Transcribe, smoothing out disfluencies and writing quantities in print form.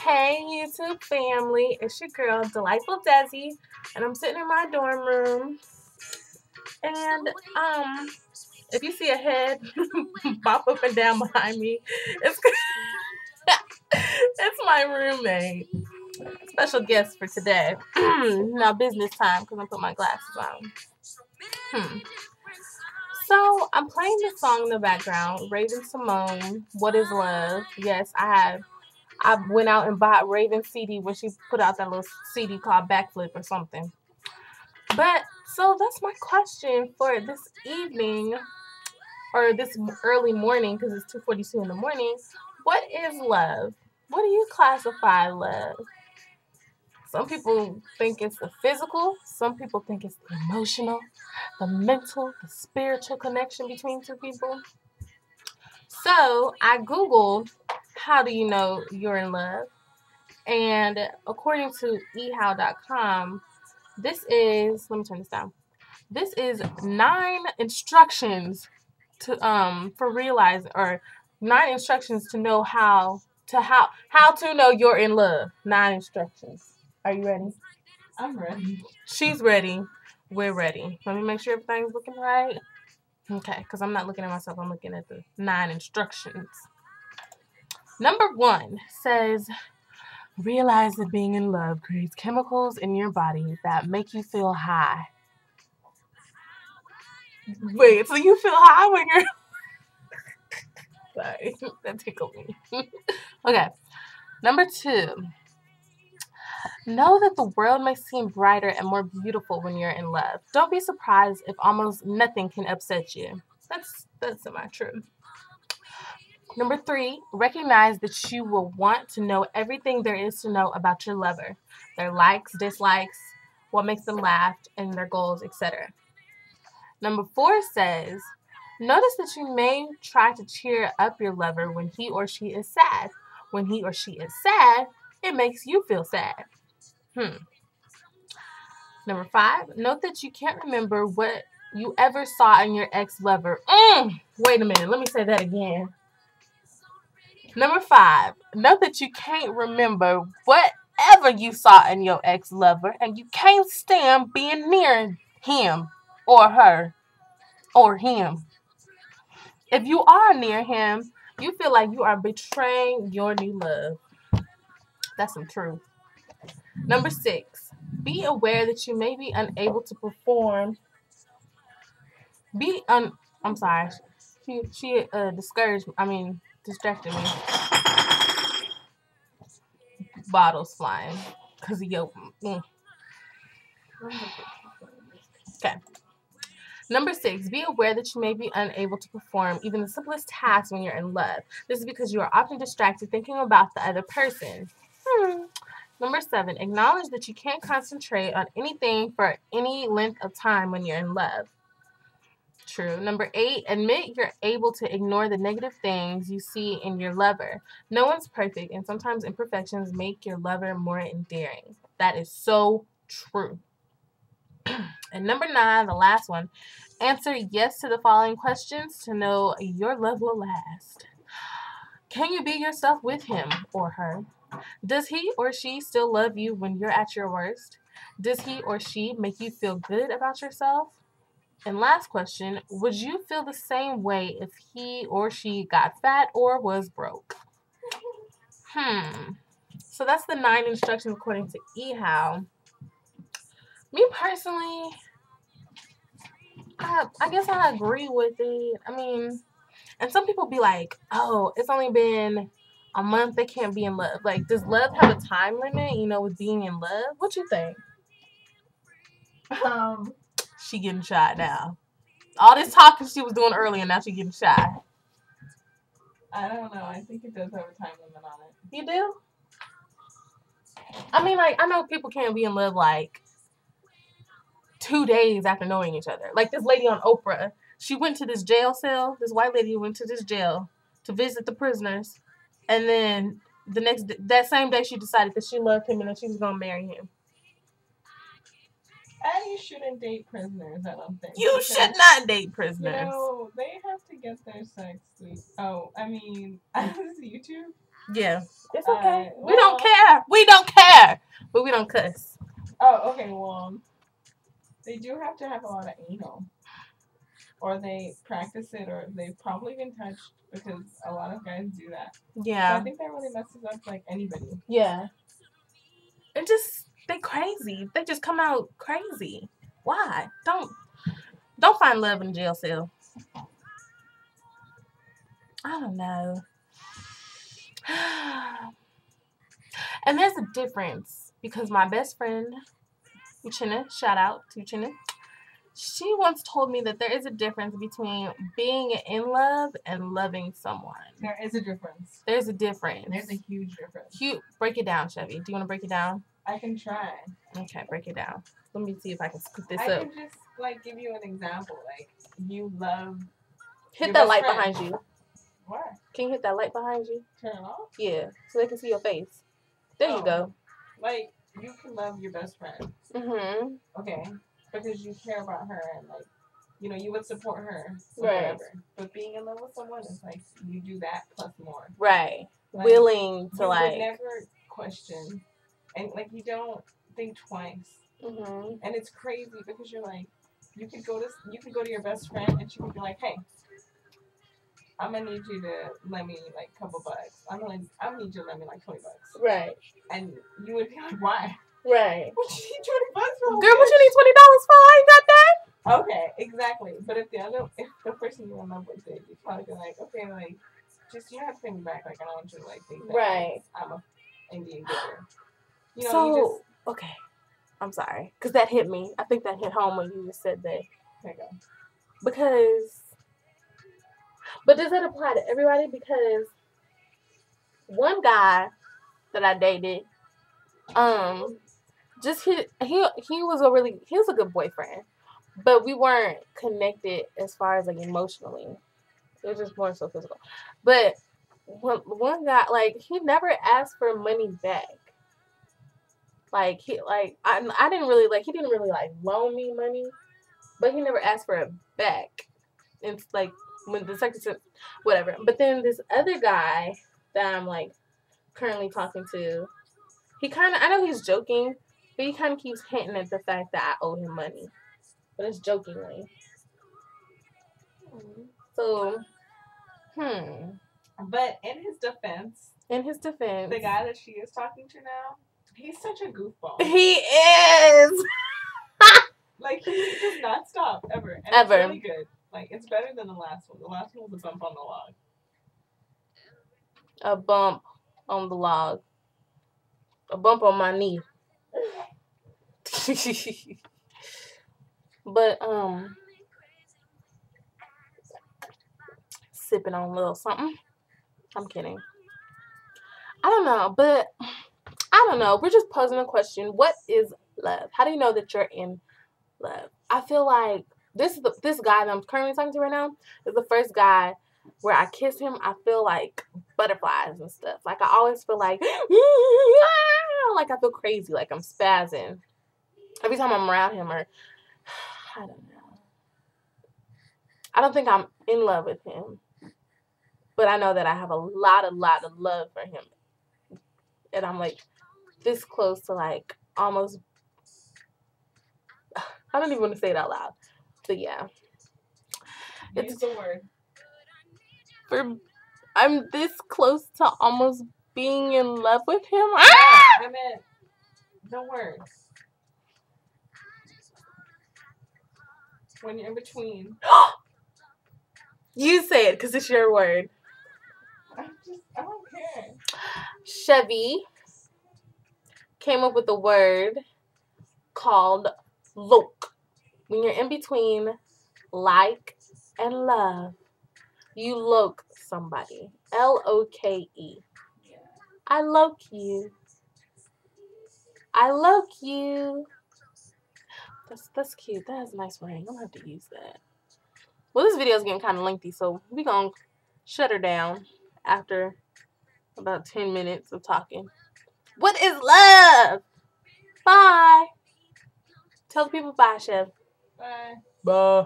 Hey YouTube family, it's your girl Delightful Desi, and I'm sitting in my dorm room. And if you see a head bop up and down behind me, it's it's my roommate. Special guest for today. Now business time because I put my glasses on. So I'm playing this song in the background, Raven Simone, "What Is Love." Yes, I went out and bought Raven's CD when she put out that little CD called Backflip or something. But so that's my question for this evening or this early morning because it's 2:42 in the morning. What is love? What do you classify love? Some people think it's the physical. Some people think it's the emotional, the mental, the spiritual connection between two people. So I Googled, how do you know you're in love? And according to ehow.com, let me turn this down. This is 9 instructions for realizing, or 9 instructions to know how to know you're in love. 9 instructions. Are you ready? I'm ready. She's ready. We're ready. Let me make sure everything's looking right. Okay, because I'm not looking at myself. I'm looking at the 9 instructions. Number 1 says, realize that being in love creates chemicals in your body that make you feel high. Wait, so you feel high when you're... Sorry, that tickled me. Okay, number 2. Know that the world may seem brighter and more beautiful when you're in love. Don't be surprised if almost nothing can upset you. That's semi-true. Number 3, recognize that you will want to know everything there is to know about your lover. Their likes, dislikes, what makes them laugh, and their goals, etc. Number 4 says, notice that you may try to cheer up your lover when he or she is sad. When he or she is sad, it makes you feel sad. Number 5, note that you can't remember what you ever saw in your ex-lover. Wait a minute, let me say that again. Number 5, note that you can't remember whatever you saw in your ex-lover, and you can't stand being near him or her or him. If you are near him, you feel like you are betraying your new love. That's some truth. Number 6, be aware that you may be unable to perform. I'm sorry. She distracted me. Bottles flying because he opened. Okay. Number 6, be aware that you may be unable to perform even the simplest tasks when you're in love. This is because you are often distracted thinking about the other person. Number 7, acknowledge that you can't concentrate on anything for any length of time when you're in love. True. Number 8, admit you're able to ignore the negative things you see in your lover. No one's perfect, and sometimes imperfections make your lover more endearing. That is so true. And number 9, the last one, answer yes to the following questions to know your love will last. Can you be yourself with him or her? Does he or she still love you when you're at your worst? Does he or she make you feel good about yourself? And last question, would you feel the same way if he or she got fat or was broke? So that's the 9 instructions according to eHow. Me personally, I guess I agree with it. I mean, and some people be like, oh, it's only been a month, they can't be in love. Like, does love have a time limit, with being in love? What you think? She getting shy now. All this talking she was doing earlier, now she getting shy. I don't know. I think it does have a time limit on it. You do? I mean, like, I know people can't be in love, like, 2 days after knowing each other. Like this lady on Oprah. She went to this jail cell. This white lady went to this jail to visit the prisoners. And then that same day, she decided that she loved him and that she was going to marry him. And you shouldn't date prisoners, I don't think. You should not date prisoners. They have to get their sex. Oh, I mean, this is YouTube. Yeah. It's okay. Well, We don't care. We don't care. But we don't cuss. Oh, okay. Well, they do have to have a lot of anal, or they practice it, or they've probably been touched because a lot of guys do that. So Yeah. I think that really messes up like anybody. Yeah. And just they crazy. They just come out crazy. Why? Don't find love in a jail cell. I don't know. And there's a difference because my best friend, Uchenna, shout out to Uchenna, she once told me that there is a difference between being in love and loving someone. There is a difference. There's a difference. There's a huge difference. Break it down, Chevy. Do you want to break it down? I can try. Okay, break it down. Let me see if I can scoop this I up. can just like give you an example. Like you love. Hit your that best light friend. behind you. What? Can you hit that light behind you? Turn it off. Yeah, so they can see your face. There you go. Like you can love your best friend. Mhm. Okay. Because you care about her and like, you know, you would support her or Right. whatever. But being in love with someone is like you do that plus more. Right. Like, Willing to you like. would never question, and like you don't think twice. Mhm. And it's crazy because you're like, you could go to your best friend and she could be like, hey, I'm gonna need you to lend me like a couple bucks. I'm gonna need you to lend me like $20. Right. And you would be like, why? Right. What you need $20 for? Girl, what you need $20 for? I ain't got that. Okay, exactly. But if the person you're in love with did, you'd probably be like, okay, like, just you don't have to pay me back. Like, I don't want you to like think that Right. I'm a Indian giver. You know, So okay, I'm sorry, cause that hit me. I think that hit home when you just said that. there you go. Because, but does that apply to everybody? Because one guy that I dated, just he was a good boyfriend, but we weren't connected as far as like emotionally. It was just more so physical. But one guy, like, he never asked for money back. Like I didn't really like, he didn't really like loan me money, but he never asked for it back. It's like when the second, whatever. But then this other guy that I'm like currently talking to, he kind of, I know he's joking, but he kind of keeps hinting at the fact that I owe him money, but it's jokingly. So, But in his defense, the guy that she is talking to now, he's such a goofball. He is. Like, he does not stop ever. And Ever. It's really good. Like, it's better than the last one. The last one was a bump on the log. A bump on the log. A bump on my knee. But sipping on a little something. I'm kidding. I don't know, but I don't know. We're just posing a question. What is love? How do you know that you're in love? I feel like this guy that I'm currently talking to right now is the first guy where I kiss him, I feel like butterflies and stuff. Like, I always feel like I feel crazy, like I'm spazzing every time I'm around him, or I don't know. I don't think I'm in love with him, but I know that I have a lot of love for him, and I'm like this close to like almost. I don't even want to say it out loud, but yeah. Use the word. I'm this close to almost being in love with him. Yeah, I meant the word. When you're in between. You say it because it's your word. I don't care. Chevy came up with a word called loke. When you're in between like and love, you loke somebody. Loke. Yeah. I loke you. I loke you. That's cute. That has a nice ring. I'm gonna have to use that. Well, this video is getting kind of lengthy, so we're gonna shut her down after about 10 minutes of talking. What is love? Bye. Tell the people bye, Chev. Bye. Bye.